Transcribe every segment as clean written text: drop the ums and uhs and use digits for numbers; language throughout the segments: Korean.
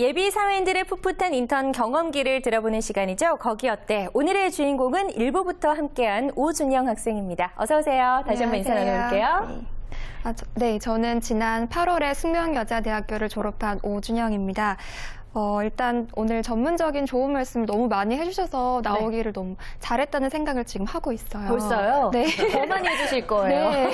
예비 사회인들의 풋풋한 인턴 경험기를 들어보는 시간이죠. 거기 어때? 오늘의 주인공은 1부부터 함께한 오준영 학생입니다. 어서 오세요. 다시 한번 인사 나눠볼게요. 네, 저는 지난 8월에 숙명여자대학교를 졸업한 오준영입니다. 일단 오늘 전문적인 좋은 말씀 너무 많이 해주셔서 나오기를 너무 잘했다는 생각을 지금 하고 있어요. 벌써요? 네. 더 많이 해주실 거예요. 네.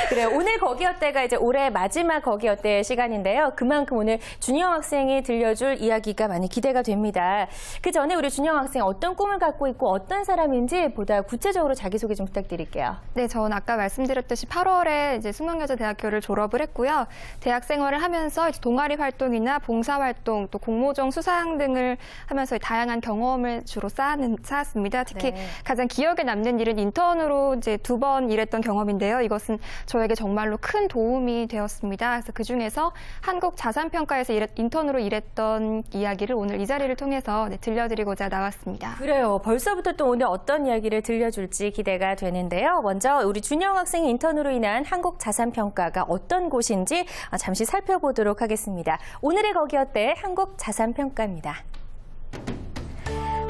그래요. 오늘 거기 어때가 이제 올해 마지막 거기 어때 시간인데요. 그만큼 오늘 준영 학생이 들려줄 이야기가 많이 기대가 됩니다. 그 전에 우리 준영 학생 어떤 꿈을 갖고 있고 어떤 사람인지 보다 구체적으로 자기소개 좀 부탁드릴게요. 네, 전 아까 말씀드렸듯이 8월에 이제 숙명여자대학교를 졸업을 했고요. 대학 생활을 하면서 이제 동아리 활동이나 봉사 활동 또 공모전 수상 등을 하면서 다양한 경험을 주로 쌓았습니다. 특히 가장 기억에 남는 일은 인턴으로 이제 2번 일했던 경험인데요. 이것은 저에게 정말로 큰 도움이 되었습니다. 그래서 그 중에서 한국자산평가에서 인턴으로 일했던 이야기를 오늘 이 자리를 통해서 들려드리고자 나왔습니다. 그래요. 벌써부터 또 오늘 어떤 이야기를 들려줄지 기대가 되는데요. 먼저 우리 준영 학생 인턴으로 인한 한국자산평가가 어떤 곳인지 잠시 살펴보도록 하겠습니다. 오늘의 거기 어때? 한국자산평가입니다.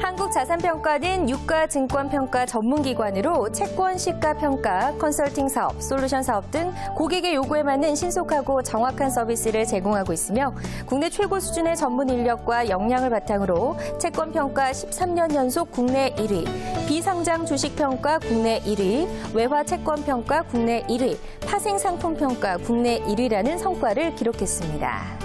한국자산평가는 유가증권평가 전문기관으로 채권 시가평가, 컨설팅 사업, 솔루션 사업 등 고객의 요구에 맞는 신속하고 정확한 서비스를 제공하고 있으며 국내 최고 수준의 전문 인력과 역량을 바탕으로 채권평가 13년 연속 국내 1위, 비상장 주식평가 국내 1위, 외화채권평가 국내 1위, 파생상품평가 국내 1위라는 성과를 기록했습니다.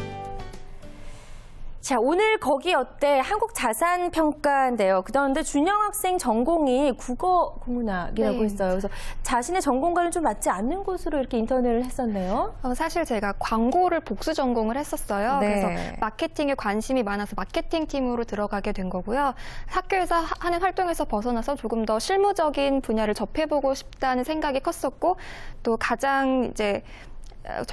자, 오늘 거기 어때? 한국자산평가인데요. 그런데 준영 학생 전공이 국어국문학이라고 했어요. 그래서 자신의 전공과는 좀 맞지 않는 곳으로 이렇게 인턴을 했었네요. 사실 제가 광고를 복수 전공을 했었어요. 네. 그래서 마케팅에 관심이 많아서 마케팅 팀으로 들어가게 된 거고요. 학교에서 하는 활동에서 벗어나서 조금 더 실무적인 분야를 접해보고 싶다는 생각이 컸었고, 또 가장 이제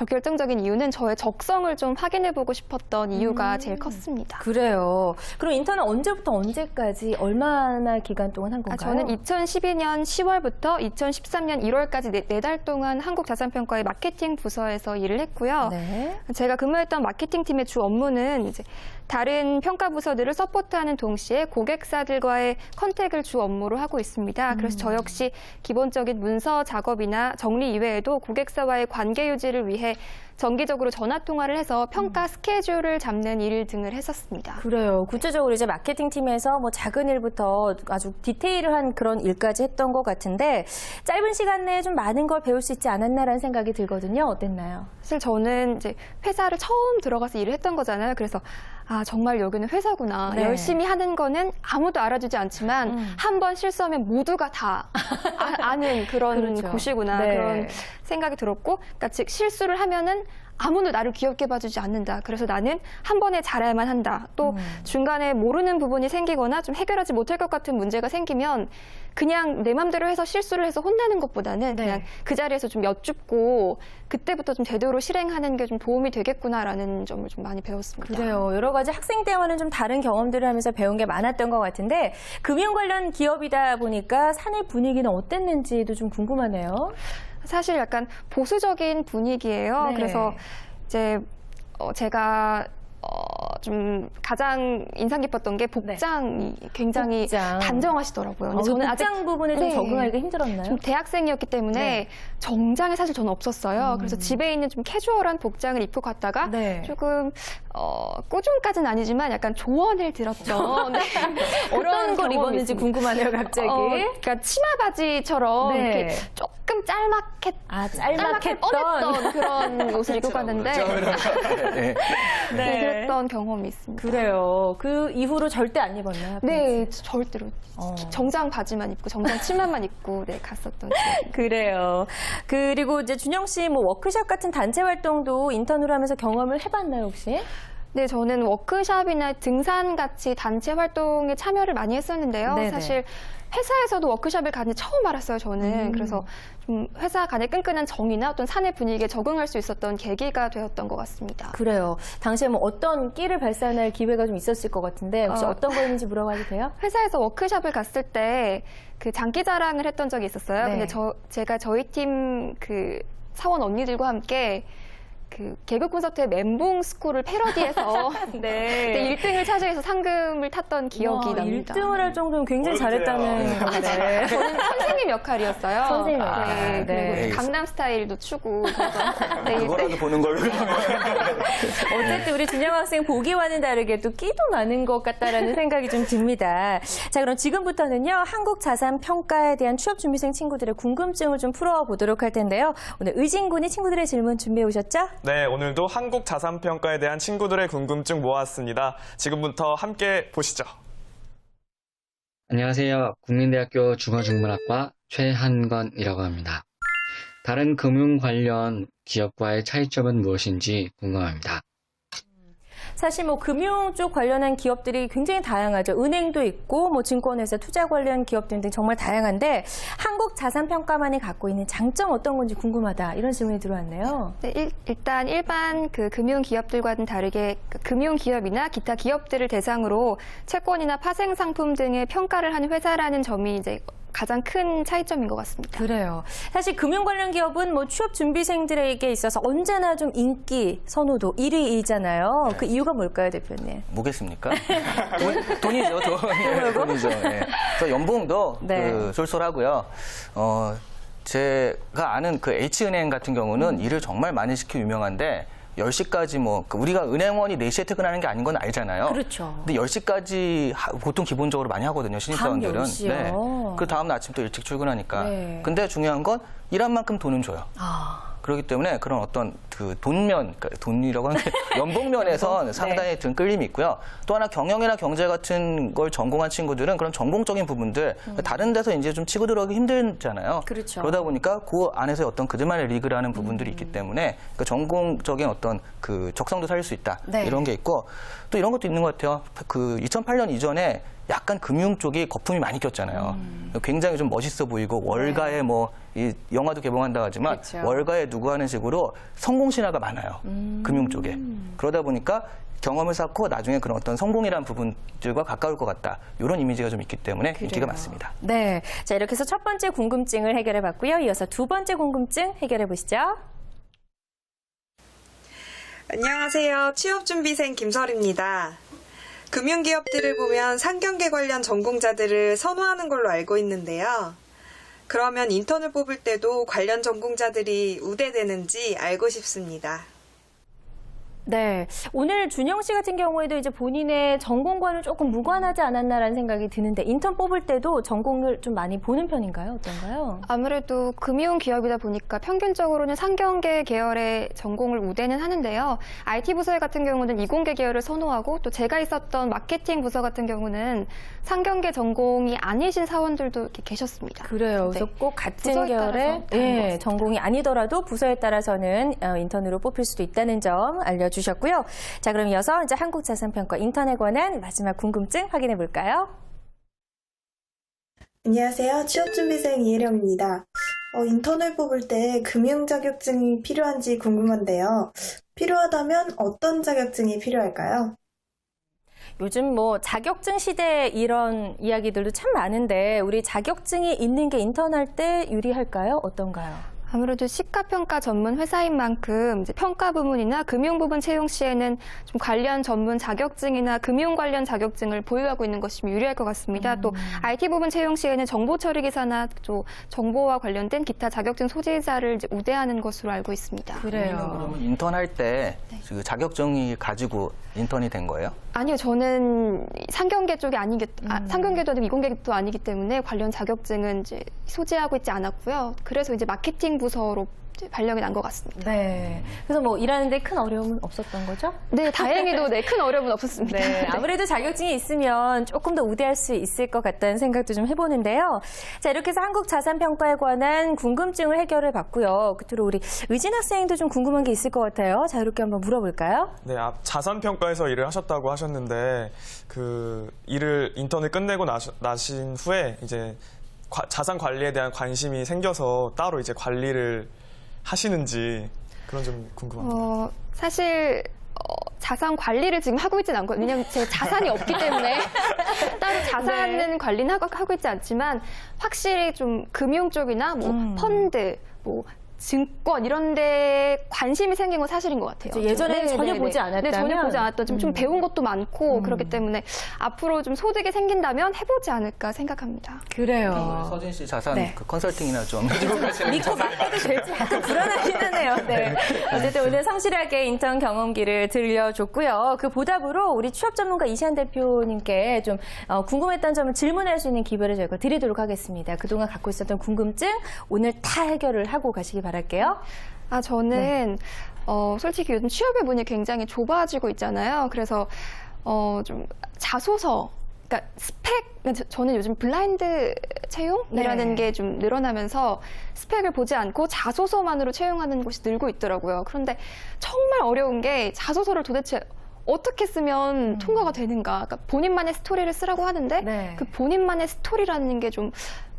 결정적인 이유는 저의 적성을 좀 확인해보고 싶었던 이유가 제일 컸습니다. 그래요. 그럼 인턴은 언제부터 언제까지 얼마나 기간 동안 한 건가요? 저는 2012년 10월부터 2013년 1월까지 4달 동안 한국자산평가의 마케팅 부서에서 일을 했고요. 네. 제가 근무했던 마케팅 팀의 주 업무는 이제 다른 평가 부서들을 서포트하는 동시에 고객사들과의 컨택을 주 업무로 하고 있습니다. 그래서 저 역시 기본적인 문서 작업이나 정리 이외에도 고객사와의 관계 유지를 위해 정기적으로 전화 통화를 해서 평가 스케줄을 잡는 일 등을 했었습니다. 그래요. 구체적으로 이제 마케팅 팀에서 뭐 작은 일부터 아주 디테일한 그런 일까지 했던 것 같은데 짧은 시간 내에 좀 많은 걸 배울 수 있지 않았나라는 생각이 들거든요. 어땠나요? 사실 저는 이제 회사를 처음 들어가서 일을 했던 거잖아요. 그래서 정말 여기는 회사구나. 네. 열심히 하는 거는 아무도 알아주지 않지만 한 번 실수하면 모두가 다 아는 그런 그렇죠. 곳이구나. 네. 그런 생각이 들었고, 그러니까 즉 실수를 하면은 아무도 나를 귀엽게 봐주지 않는다. 그래서 나는 한 번에 잘해야만 한다. 또 중간에 모르는 부분이 생기거나 좀 해결하지 못할 것 같은 문제가 생기면 그냥 내 맘대로 해서 실수를 해서 혼나는 것보다는 그냥 그 자리에서 좀 여쭙고 그때부터 좀 제대로 실행하는 게 좀 도움이 되겠구나라는 점을 좀 많이 배웠습니다. 그래요. 여러 가지 학생 때와는 좀 다른 경험들을 하면서 배운 게 많았던 것 같은데 금융 관련 기업이다 보니까 사내 분위기는 어땠는지도 좀 궁금하네요. 사실 약간 보수적인 분위기예요. 네. 그래서 이제 제가 좀 가장 인상 깊었던 게 복장이 굉장히 단정하시더라고요. 근데 저는 복장 부분에 좀 적응하기가 힘들었나요? 좀 대학생이었기 때문에 정장이 사실 저는 없었어요. 그래서 집에 있는 좀 캐주얼한 복장을 입고 갔다가 조금 꾸준까지는 아니지만 약간 조언을 들었던 어떤 걸 입었는지 궁금하네요, 갑자기. 그러니까 치마 바지처럼 이렇게 조금 짤막했던 그런 옷을 입고 갔는데 그랬던 경험이 있습니다. 그래요. 그 이후로 절대 안 입었나요? 네, 절대로. 정장 바지만 입고 정장 치마만 입고 갔었던 기억이. 그래요. 그리고 이제 준영 씨 뭐 워크숍 같은 단체 활동도 인턴으로 하면서 경험을 해봤나요, 혹시? 네, 저는 워크숍이나 등산같이 단체 활동에 참여를 많이 했었는데요. 네네. 사실 회사에서도 워크숍을 가는지 처음 알았어요, 저는. 그래서 좀 회사 간의 끈끈한 정이나 어떤 사내 분위기에 적응할 수 있었던 계기가 되었던 것 같습니다. 그래요. 당시에 뭐 어떤 끼를 발산할 기회가 좀 있었을 것 같은데 혹시 어떤 거였는지 물어봐도 돼요? 회사에서 워크숍을 갔을 때 그 장기자랑을 했던 적이 있었어요. 근데 제가 저희 팀 그 사원 언니들과 함께 그 개그 콘서트의 멘붕 스쿨을 패러디해서 네, 1등을 차지해서 상금을 탔던 기억이 납니다. 1등을 할 정도면 굉장히 잘했다는. 네. 저는 선생님 역할이었어요. 선생님 역할. 네, 네. 그리고 강남 스타일도 추고 그래서 네, 그거라도 보는 걸로. 어쨌든 우리 준영 학생 보기와는 다르게 또 끼도 많은 것 같다라는 생각이 좀 듭니다. 자, 그럼 지금부터는요, 한국자산평가에 대한 취업준비생 친구들의 궁금증을 좀 풀어보도록 할 텐데요. 오늘 의진군이 친구들의 질문 준비해 오셨죠? 네, 오늘도 한국 자산평가에 대한 친구들의 궁금증 모았습니다. 지금부터 함께 보시죠. 안녕하세요. 국민대학교 중어중문학과 최한건이라고 합니다. 다른 금융 관련 기업과의 차이점은 무엇인지 궁금합니다. 사실 뭐 금융 쪽 관련한 기업들이 굉장히 다양하죠. 은행도 있고 뭐 증권회사, 투자 관련 기업들 등 정말 다양한데 한국 자산평가만이 갖고 있는 장점 어떤 건지 궁금하다. 이런 질문이 들어왔네요. 네, 일단 일반 그 금융 기업들과는 다르게 금융 기업이나 기타 기업들을 대상으로 채권이나 파생 상품 등의 평가를 하는 회사라는 점이 이제 가장 큰 차이점인 것 같습니다. 그래요. 사실 금융 관련 기업은 뭐 취업 준비생들에게 있어서 언제나 좀 인기, 선호도 1위이잖아요. 네. 그 이유가 뭘까요, 대표님? 뭐겠습니까? 돈이죠, 돈. 돈이죠. 네. 저 연봉도 네. 그 쏠쏠하고요. 제가 아는 그 H은행 같은 경우는 일을 정말 많이 시키고 유명한데 10시까지 뭐 우리가 은행원이 4시에 퇴근하는 게 아닌 건 알잖아요. 그렇죠. 근데 10시까지 보통 기본적으로 많이 하거든요. 신입사원들은. 밤 10시요? 그 다음 날 아침 또 일찍 출근하니까. 네. 근데 중요한 건 일한 만큼 돈은 줘요. 아, 그렇기 때문에 그런 어떤 그 돈면, 그러니까 돈이라고 하는데 연봉면에선 상당히 좀 끌림이 있고요. 또 하나 경영이나 경제 같은 걸 전공한 친구들은 그런 전공적인 부분들 다른 데서 이제 좀 치고 들어가기 힘들잖아요. 그렇죠. 그러다 보니까 그 안에서 어떤 그들만의 리그라는 부분들이 있기 때문에 그 전공적인 어떤 그 적성도 살릴 수 있다. 네. 이런 게 있고 또 이런 것도 있는 것 같아요. 그 2008년 이전에 약간 금융 쪽이 거품이 많이 꼈잖아요. 굉장히 좀 멋있어 보이고 월가에 뭐 이 영화도 개봉한다고 하지만 그렇죠. 월가에 누구 하는 식으로 성공 신화가 많아요. 금융 쪽에. 그러다 보니까 경험을 쌓고 나중에 그런 어떤 성공이라는 부분들과 가까울 것 같다. 이런 이미지가 좀 있기 때문에 인기가 많습니다. 네. 자, 이렇게 해서 첫 번째 궁금증을 해결해 봤고요. 이어서 두 번째 궁금증 해결해 보시죠. 안녕하세요. 취업준비생 김설입니다. 금융기업들을 보면 상경계 관련 전공자들을 선호하는 걸로 알고 있는데요. 그러면 인턴을 뽑을 때도 관련 전공자들이 우대되는지 알고 싶습니다. 네. 오늘 준영 씨 같은 경우에도 이제 본인의 전공과는 조금 무관하지 않았나라는 생각이 드는데 인턴 뽑을 때도 전공을 좀 많이 보는 편인가요? 어떤가요? 아무래도 금융 기업이다 보니까 평균적으로는 상경계 계열의 전공을 우대는 하는데요. IT 부서 같은 경우는 이공계 계열을 선호하고 또 제가 있었던 마케팅 부서 같은 경우는 상경계 전공이 아니신 사원들도 이렇게 계셨습니다. 그래요. 그래서 네. 꼭 같은 부서에 계열의 따라서 다른 것 같습니다. 전공이 아니더라도 부서에 따라서는 인턴으로 뽑힐 수도 있다는 점 알려주셨고요. 자, 그럼 이어서 이제 한국자산평가 인턴에 관한 마지막 궁금증 확인해 볼까요? 안녕하세요. 취업준비생 이혜령입니다. 인턴을 뽑을 때 금융 자격증이 필요한지 궁금한데요. 필요하다면 어떤 자격증이 필요할까요? 요즘 뭐 자격증 시대 이런 이야기들도 참 많은데 우리 자격증이 있는 게 인턴할 때 유리할까요? 어떤가요? 아무래도 시가평가 전문 회사인 만큼 이제 평가 부문이나 금융 부분 채용 시에는 좀 관련 전문 자격증이나 금융 관련 자격증을 보유하고 있는 것이 유리할 것 같습니다. 또 IT 부분 채용 시에는 정보 처리 기사나 또 정보와 관련된 기타 자격증 소지자를 이제 우대하는 것으로 알고 있습니다. 그러면 인턴할 때 그 자격증이 가지고 인턴이 된 거예요? 아니요, 저는 상경계 쪽이 상경계도 아니고 이공계도 아니기 때문에 관련 자격증은 이제 소지하고 있지 않았고요. 그래서 이제 마케팅 부서로 이제 발령이 난 것 같습니다. 네. 그래서 뭐 일하는데 큰 어려움은 없었던 거죠? 네, 다행히도 큰 어려움은 없었습니다. 네, 아무래도 자격증이 있으면 조금 더 우대할 수 있을 것 같다는 생각도 좀 해보는데요. 자, 이렇게 해서 한국자산평가에 관한 궁금증을 해결해 봤고요. 끝으로 우리 의진 학생도 좀 궁금한 게 있을 것 같아요. 자, 이렇게 한번 물어볼까요? 네, 자산평가에서 일을 하셨다고 하셨는데 그 인턴을 끝내고 나신 후에 이제 자산 관리에 대한 관심이 생겨서 따로 이제 관리를 하시는지 그런 점 궁금합니다. 사실 자산 관리를 지금 하고 있지는 않거든요. 왜냐하면 제 자산이 없기 때문에 따로 자산은 관리는 하고 있지 않지만 확실히 좀 금융 쪽이나 뭐 펀드, 뭐 증권 이런 데 관심이 생긴 건 사실인 것 같아요. 그렇죠. 예전에는 전혀 보지 않았다면? 네, 전혀 보지 않았던 좀 배운 것도 많고 그렇기 때문에 앞으로 좀 소득이 생긴다면 해보지 않을까 생각합니다. 그래요. 서진 씨 자산 네. 그 컨설팅이나 좀 해주고 가시는 믿고 맡겨도 될지 약간 불안하긴 하네요. 네. 어쨌든 오늘 성실하게 인턴 경험기를 들려줬고요. 그 보답으로 우리 취업 전문가 이시안 대표님께 좀 궁금했던 점을 질문할 수 있는 기회를 저희가 드리도록 하겠습니다. 그동안 갖고 있었던 궁금증 오늘 다 해결을 하고 가시기 바랄게요. 저는 솔직히 요즘 취업의 문이 굉장히 좁아지고 있잖아요. 그래서 좀 자소서, 그러니까 스펙, 저는 요즘 블라인드 채용이라는 네. 게 좀 늘어나면서 스펙을 보지 않고 자소서만으로 채용하는 곳이 늘고 있더라고요. 그런데 정말 어려운 게 자소서를 도대체 어떻게 쓰면 통과가 되는가. 그러니까 본인만의 스토리를 쓰라고 하는데 네. 그 본인만의 스토리라는 게 좀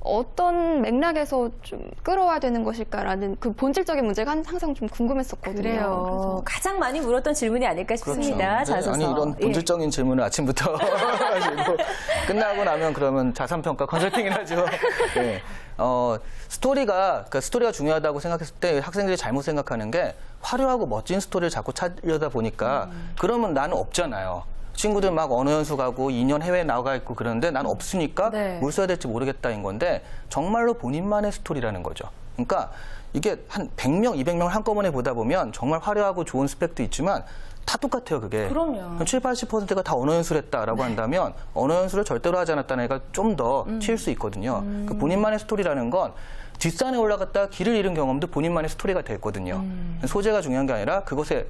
어떤 맥락에서 좀 끌어와야 되는 것일까라는 그 본질적인 문제가 항상 좀 궁금했었거든요. 그래요. 그래서 가장 많이 물었던 질문이 아닐까 싶습니다. 네, 자소서. 아니 이런 예. 본질적인 질문을 아침부터 하시고 끝나고 나면 그러면 자산평가 컨설팅을 하죠. 네. 스토리가 중요하다고 생각했을 때 학생들이 잘못 생각하는 게 화려하고 멋진 스토리를 자꾸 찾려다 보니까 그러면 나는 없잖아요. 친구들 막 언어 연수 가고 2년 해외 나가 있고 그러는데 난 없으니까 네. 뭘 써야 될지 모르겠다인 건데 정말로 본인만의 스토리라는 거죠. 그러니까 이게 한 100명, 200명을 한꺼번에 보다 보면 정말 화려하고 좋은 스펙도 있지만 다 똑같아요, 그게. 그럼요. 7, 80%가 다 언어 연수를 했다라고 한다면 언어 연수를 절대로 하지 않았다는 애가 좀 더 튀일 수 있거든요. 그 본인만의 스토리라는 건 뒷산에 올라갔다 길을 잃은 경험도 본인만의 스토리가 됐거든요. 소재가 중요한 게 아니라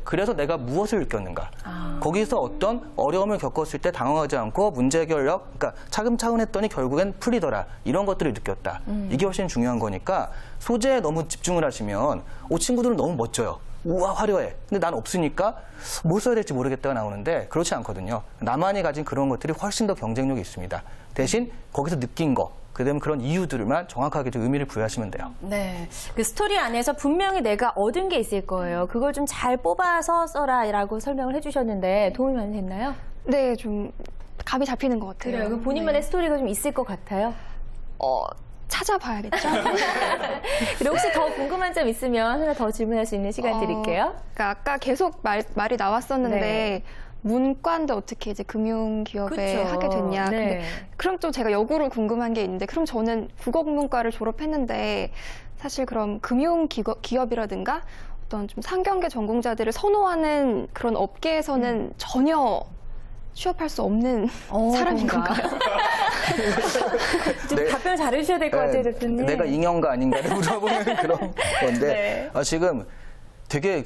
그래서 내가 무엇을 느꼈는가. 거기서 어떤 어려움을 겪었을 때 당황하지 않고 문제 해결력, 그러니까 차근차근 했더니 결국엔 풀리더라. 이런 것들을 느꼈다. 이게 훨씬 중요한 거니까 소재에 너무 집중을 하시면 친구들은 너무 멋져요. 우와 화려해. 근데 난 없으니까 뭘 써야 될지 모르겠다가 나오는데 그렇지 않거든요. 나만이 가진 그런 것들이 훨씬 더 경쟁력이 있습니다. 대신 거기서 느낀 거, 그다음에 그런 이유들만 정확하게 좀 의미를 부여하시면 돼요. 네. 그 스토리 안에서 분명히 내가 얻은 게 있을 거예요. 그걸 좀 잘 뽑아서 써라라고 설명을 해주셨는데 도움이 많이 됐나요? 네, 좀 감이 잡히는 것 같아요. 그래요. 그 본인만의 스토리가 좀 있을 것 같아요. 찾아봐야겠죠. 근데 혹시 더 궁금한 점 있으면 하나 더 질문할 수 있는 시간 드릴게요. 그러니까 아까 계속 말이 나왔었는데 네. 문과인데 어떻게 이제 금융기업에 그쵸. 하게 됐냐. 네. 근데 그럼 좀 제가 역으로 궁금한 게 있는데 그럼 저는 국어국문과를 졸업했는데 사실 그럼 금융기업이라든가 어떤 좀 상경계 전공자들을 선호하는 그런 업계에서는 전혀 취업할 수 없는 사람인 그런가? 건가요? 좀 네. 답변 잘해주셔야 될 것 같아요, 대표님. 내가 인형가 아닌가를 물어보는 그런 건데 네. 지금 되게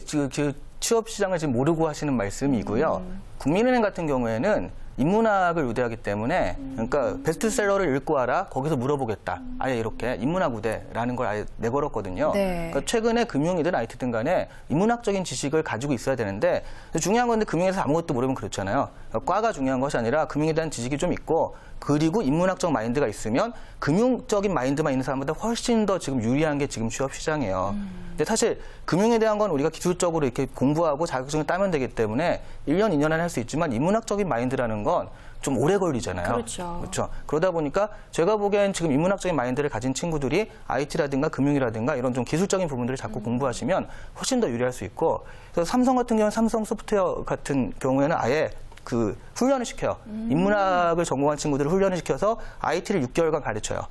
취업 시장을 지금 모르고 하시는 말씀이고요. 국민은행 같은 경우에는 인문학을 우대하기 때문에 그러니까 베스트셀러를 읽고 와라 거기서 물어보겠다. 아예 이렇게 인문학 우대라는 걸 아예 내걸었거든요. 네. 그러니까 최근에 금융이든 IT든 간에 인문학적인 지식을 가지고 있어야 되는데 중요한 건데 금융에서 아무것도 모르면 그렇잖아요. 그러니까 과가 중요한 것이 아니라 금융에 대한 지식이 좀 있고 그리고 인문학적 마인드가 있으면 금융적인 마인드만 있는 사람보다 훨씬 더 지금 유리한 게 지금 취업 시장이에요. 근데 사실 금융에 대한 건 우리가 기술적으로 이렇게 공부하고 자격증을 따면 되기 때문에 1년, 2년 안에 할 수 있지만 인문학적인 마인드라는 건 좀 오래 걸리잖아요. 그렇죠. 그러다 보니까 제가 보기엔 지금 인문학적인 마인드를 가진 친구들이 IT라든가 금융이라든가 이런 좀 기술적인 부분들을 자꾸 공부하시면 훨씬 더 유리할 수 있고 그래서 삼성 같은 경우는 삼성 소프트웨어 같은 경우에는 아예 그 훈련을 시켜요. 인문학을 전공한 친구들을 훈련을 시켜서 IT를 6개월간 가르쳐요.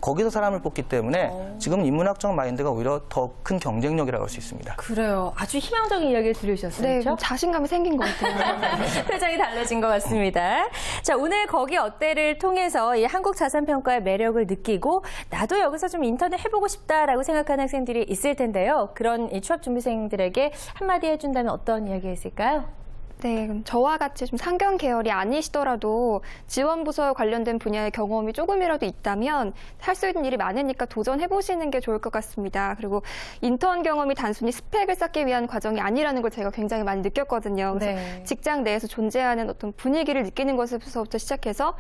거기서 사람을 뽑기 때문에 지금 인문학적 마인드가 오히려 더 큰 경쟁력이라고 할 수 있습니다. 그래요. 아주 희망적인 이야기를 들으셨어요. 네, 그렇죠? 자신감이 생긴 것 같아요. 표정이 달라진 것 같습니다. 자, 오늘 거기 어때를 통해서 이 한국 자산평가의 매력을 느끼고 나도 여기서 좀 인턴을 해보고 싶다라고 생각하는 학생들이 있을 텐데요. 그런 이 취업준비생들에게 한마디 해준다면 어떤 이야기가 있을까요? 네, 그럼 저와 같이 좀 상경 계열이 아니시더라도 지원부서와 관련된 분야의 경험이 조금이라도 있다면 할 수 있는 일이 많으니까 도전해보시는 게 좋을 것 같습니다. 그리고 인턴 경험이 단순히 스펙을 쌓기 위한 과정이 아니라는 걸 제가 굉장히 많이 느꼈거든요. 그래서 네. 직장 내에서 존재하는 어떤 분위기를 느끼는 것에서부터 시작해서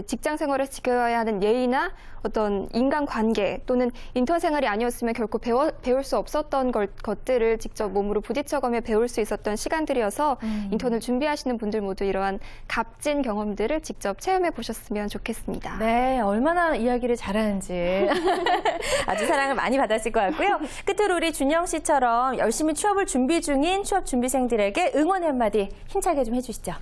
직장 생활에서 지켜야 하는 예의나 어떤 인간관계 또는 인턴 생활이 아니었으면 결코 배울 수 없었던 것들을 직접 몸으로 부딪혀가며 배울 수 있었던 시간들이어서 인턴을 준비하시는 분들 모두 이러한 값진 경험들을 직접 체험해 보셨으면 좋겠습니다. 네, 얼마나 이야기를 잘하는지 아주 사랑을 많이 받았을 것 같고요. 끝으로 우리 준영 씨처럼 열심히 취업을 준비 중인 취업 준비생들에게 응원 한마디 힘차게 좀 해주시죠.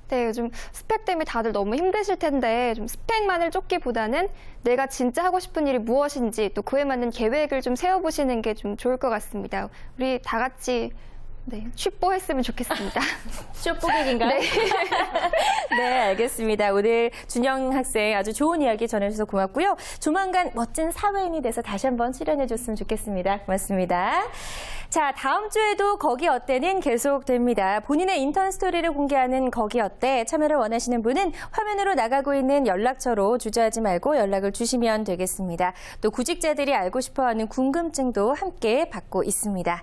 네, 요즘 스펙 때문에 다들 너무 힘드실 텐데 좀 스펙만을 쫓기보다는 내가 진짜 하고 싶은 일이 무엇인지 또 그에 맞는 계획을 좀 세워보시는 게 좀 좋을 것 같습니다. 우리 다 같이 취뽀했으면 좋겠습니다. 취업보객인가요? 네. 네, 알겠습니다. 오늘 준영 학생 아주 좋은 이야기 전해주셔서 고맙고요. 조만간 멋진 사회인이 돼서 다시 한번 출연해줬으면 좋겠습니다. 고맙습니다. 자, 다음 주에도 거기 어때는 계속됩니다. 본인의 인턴 스토리를 공개하는 거기 어때 참여를 원하시는 분은 화면으로 나가고 있는 연락처로 주저하지 말고 연락을 주시면 되겠습니다. 또 구직자들이 알고 싶어하는 궁금증도 함께 받고 있습니다.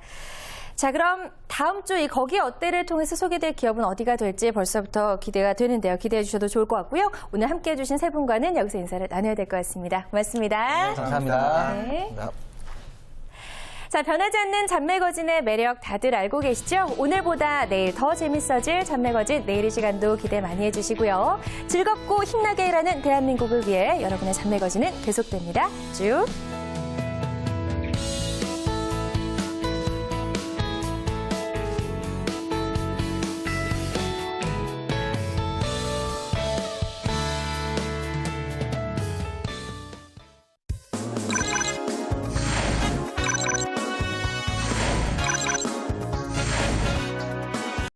자, 그럼 다음 주 이 거기 어때를 통해서 소개될 기업은 어디가 될지 벌써부터 기대가 되는데요. 기대해 주셔도 좋을 것 같고요. 오늘 함께해 주신 세 분과는 여기서 인사를 나눠야 될 것 같습니다. 고맙습니다. 네, 감사합니다. 네. 자, 변하지 않는 잡매거진의 매력 다들 알고 계시죠? 오늘보다 내일 더 재밌어질 잡매거진 내일 이 시간도 기대 많이 해주시고요. 즐겁고 힘나게 일하는 대한민국을 위해 여러분의 잡매거진은 계속됩니다. 쭉.